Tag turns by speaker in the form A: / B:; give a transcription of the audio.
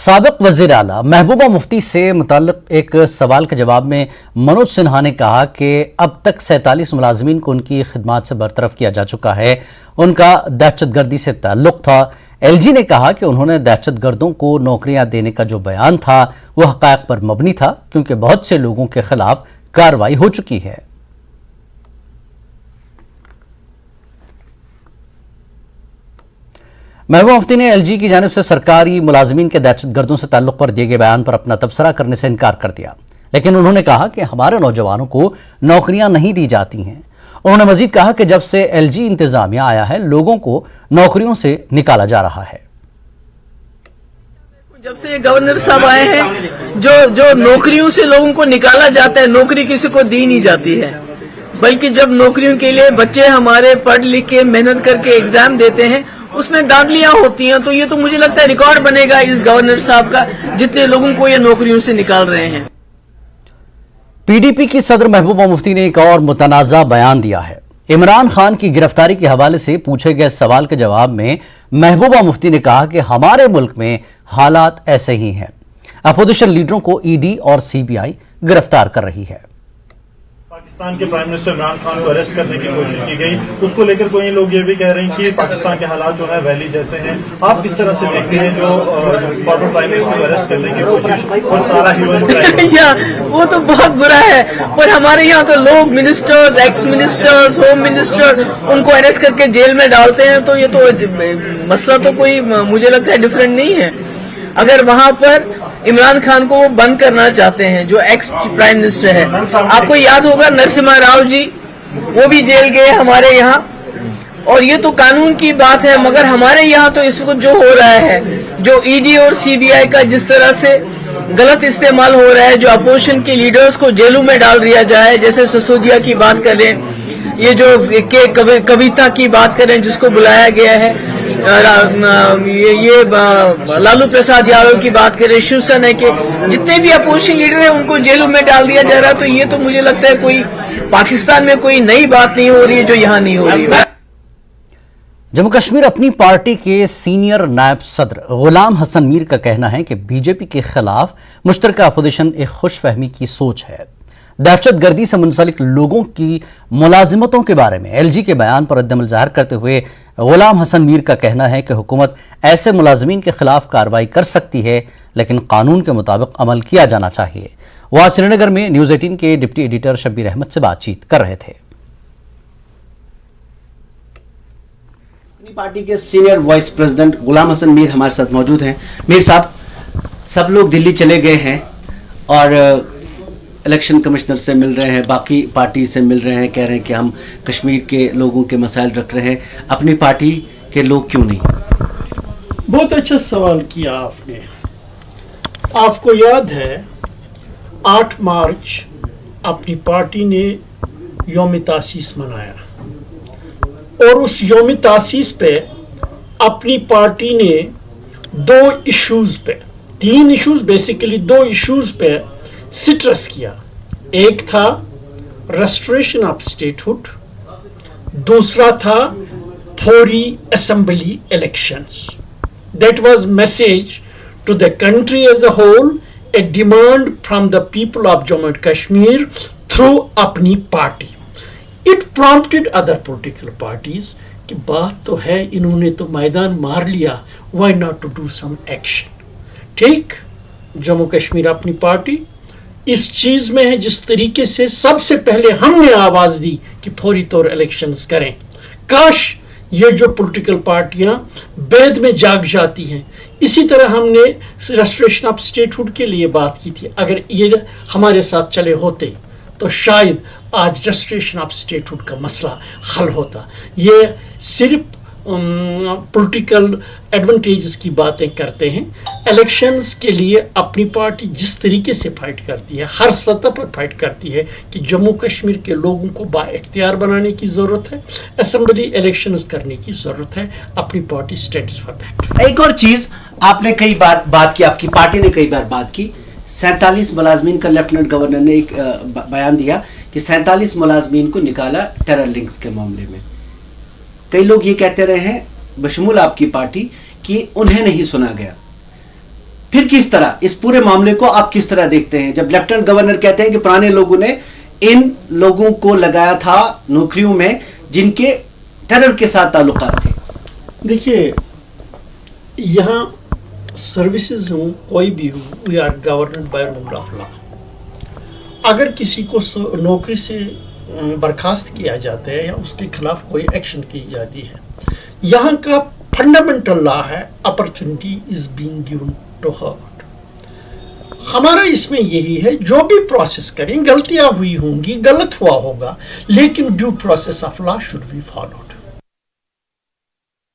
A: साबिक वज़ीर आला महबूबा मुफ्ती से मुताल्लिक एक सवाल के जवाब में मनोज सिन्हा ने कहा कि अब तक 47 मुलाजमीन को उनकी खिदमात से बरतरफ किया जा चुका है। उनका दहशतगर्दी से ताल्लुक था। एलजी ने कहा कि उन्होंने दहशतगर्दों को नौकरियां देने का जो बयान था वो हक़ाइक़ पर मबनी था, क्योंकि बहुत से लोगों के खिलाफ कार्रवाई हो चुकी है। महबूबा मुफ्ती ने एलजी की जानिब से सरकारी मुलाजमीन के दहशतगर्दों से ताल्लुक पर दिए गए बयान पर अपना तबसरा करने से इनकार कर दिया, लेकिन उन्होंने कहा कि हमारे नौजवानों को नौकरियां नहीं दी जाती हैं। उन्होंने मजीद कहा कि जब से एलजी इंतजामिया आया है, लोगों को नौकरियों से निकाला जा रहा है।
B: जब से ये गवर्नर साहब आए हैं, जो नौकरियों से लोगों को निकाला जाता है, नौकरी किसी को दी नहीं जाती है, बल्कि जब नौकरियों के लिए बच्चे हमारे पढ़ लिख के मेहनत करके एग्जाम देते हैं, उसमें दाखिलियां होती हैं। तो ये तो मुझे लगता है रिकॉर्ड बनेगा इस गवर्नर साहब का, जितने लोगों को ये नौकरियों से निकाल रहे हैं।
A: पीडीपी की सदर महबूबा मुफ्ती ने एक और मुतनाज़ा बयान दिया है। इमरान खान की गिरफ्तारी के हवाले से पूछे गए सवाल के जवाब में महबूबा मुफ्ती ने कहा कि हमारे मुल्क में हालात ऐसे ही हैं। अपोजिशन लीडरों को ईडी और सीबीआई गिरफ्तार कर रही है।
C: पाकिस्तान के प्राइम मिनिस्टर इमरान खान को अरेस्ट करने की कोशिश की गई, उसको लेकर कोई लोग ये भी कह रहे हैं कि पाकिस्तान के हालात जो है वैली जैसे हैं। आप किस तरह से देखते हैं जो फॉर्मर प्राइम मिनिस्टर को अरेस्ट करने की कोशिश और सारा ह्यूमन राइट?
B: वो तो बहुत बुरा है, पर हमारे यहाँ तो लोग ministers, x ministers, home minister, उनको अरेस्ट करके जेल में डालते हैं। तो ये तो मसला तो कोई मुझे लगता है डिफरेंट नहीं है। अगर वहां पर इमरान खान को वो बंद करना चाहते हैं, जो एक्स प्राइम मिनिस्टर है, आपको याद होगा नरसिम्हा राव जी, वो भी जेल गए हमारे यहाँ। और ये तो कानून की बात है, मगर हमारे यहाँ तो इस वक्त जो हो रहा है, जो ईडी और सीबीआई का जिस तरह से गलत इस्तेमाल हो रहा है, जो अपोजिशन के लीडर्स को जेलों में डाल दिया जाए, जैसे सिसोदिया की बात करें, ये जो कविता की बात करें जिसको बुलाया गया है, ये लालू प्रसाद यादव की बात करें, शिवसेना के जितने भी अपोजिशन लीडर हैं उनको जेलों में डाल दिया जा रहा है। तो ये तो मुझे लगता है कोई पाकिस्तान में कोई नई बात नहीं हो रही है जो यहाँ नहीं हो रही है।
A: जम्मू कश्मीर अपनी पार्टी के सीनियर नायब सदर गुलाम हसन मीर का कहना है कि बीजेपी के खिलाफ मुश्तरका अपोजिशन एक खुशफहमी की सोच है। दहशतगर्दी से मुंसलिक लोगों की मुलाजिमतों के बारे में एलजी के बयान पर रद्दअमल जाहिर करते हुए गुलाम हसन मीर का कहना है कि हुकूमत ऐसे मुलाजिमीन के खिलाफ कार्रवाई कर सकती है, लेकिन कानून के मुताबिक अमल किया जाना चाहिए। वो आज श्रीनगर में न्यूज़ 18 के डिप्टी एडिटर शब्बीर अहमद से बातचीत कर रहे थे।
D: अपनी पार्टी के सीनियर वाइस प्रेसिडेंट गुलाम हसन मीर हमारे साथ मौजूद हैं। मीर साहब, सब लोग दिल्ली चले गए हैं और इलेक्शन कमिश्नर से मिल रहे हैं, बाकी पार्टी से मिल रहे हैं, कह रहे हैं कि हम कश्मीर के लोगों के मसाइल रख रहे हैं, अपनी पार्टी के लोग क्यों नहीं?
E: बहुत अच्छा सवाल किया आपने। आपको याद है 8 मार्च अपनी पार्टी ने यौम तासीस मनाया, और उस यौम तासीस पे अपनी पार्टी ने 3 इश्यूज बेसिकली 2 इश्यूज पे सिट्रस किया। एक था रेस्टोरेशन ऑफ स्टेटहुड, दूसरा था फौरी assembly elections. That was message to the country as a whole, a demand from the people of Jammu and Kashmir through Apni Party. It prompted other political parties कि बात तो है, इन्होंने तो मैदान मार लिया, why not to do some action. ठीक, जम्मू कश्मीर अपनी पार्टी इस चीज में है, जिस तरीके से सबसे पहले हमने आवाज दी कि फौरी तौर इलेक्शंस करें। काश ये जो पॉलिटिकल पार्टियां बैद में जाग जाती हैं। इसी तरह हमने रेस्टोरेशन ऑफ स्टेटहुड के लिए बात की थी। अगर ये हमारे साथ चले होते तो शायद आज रेस्टोरेशन ऑफ स्टेटहुड का मसला हल होता। ये सिर्फ पॉलिटिकल एडवांटेजेस की बातें करते हैं। इलेक्शंस के लिए अपनी पार्टी जिस तरीके से फाइट करती है, हर सतह पर फाइट करती है कि जम्मू कश्मीर के लोगों को बाइख्तियार बनाने की ज़रूरत है, असेंबली इलेक्शंस करने की ज़रूरत है। अपनी पार्टी स्टैंड्स फॉर दैट।
D: एक और चीज़ आपने कई बार बात की, आपकी पार्टी ने कई बार बात की, 47 मुलाजमीन का लेफ्टिनेंट गवर्नर ने एक बयान दिया कि 47 मुलाजमीन को निकाला टेरर लिंक्स के मामले में। कई लोग ये कहते रहे हैं बशमूल आपकी पार्टी कि उन्हें नहीं सुना गया। پھر کس طرح اس پورے معاملے کو آپ کس طرح دیکھتے ہیں جب لیفٹنٹ گورنر کہتے ہیں کہ پرانے لوگوں نے ان لوگوں کو لگایا تھا نوکریوں میں جن کے ٹیرر کے ساتھ تعلقات تھے؟
E: دیکھیے یہاں سروسز ہوں کوئی بھی ہو we are governed by rule of law. اگر کسی کو نوکری سے برخاست کیا جاتا ہے یا اس کے خلاف کوئی ایکشن کی جاتی ہے, یہاں کا فنڈامنٹل لا ہے opportunity is being given to heard. ہمارا اس میں یہی ہے جو بھی پروسیس کریں, غلطیاں ہوئی ہوں گی, غلط ہوا ہوگا, لیکن due process of law should be follow.